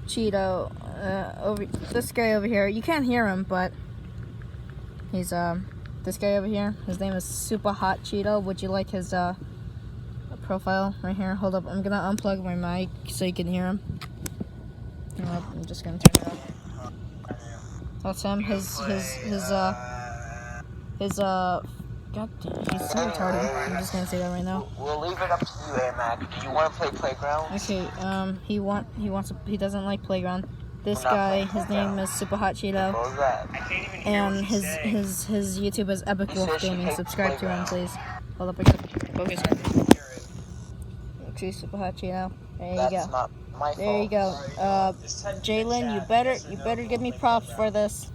Cheeto. This guy over here. You can't hear him, but he's this guy over here. His name is Super Hot Cheeto. Would you like his profile right here? Hold up, I'm gonna unplug my mic so you can hear him. I'm just gonna turn it off. That's him. God damn, he's so retarded. I'm just gonna say that right now. We'll leave it up to you, Mac. Do you want to play Playground? Okay, he doesn't like Playground. This guy, his name is Super Hot Cheeto, What was that? and his YouTube is Epic Wolf Gaming. Subscribe to him, please. Hold up, I gotta focus. Okay, Super Hot Cheeto. There you go. Not my fault. There you go. Jalen, you better give me props for this.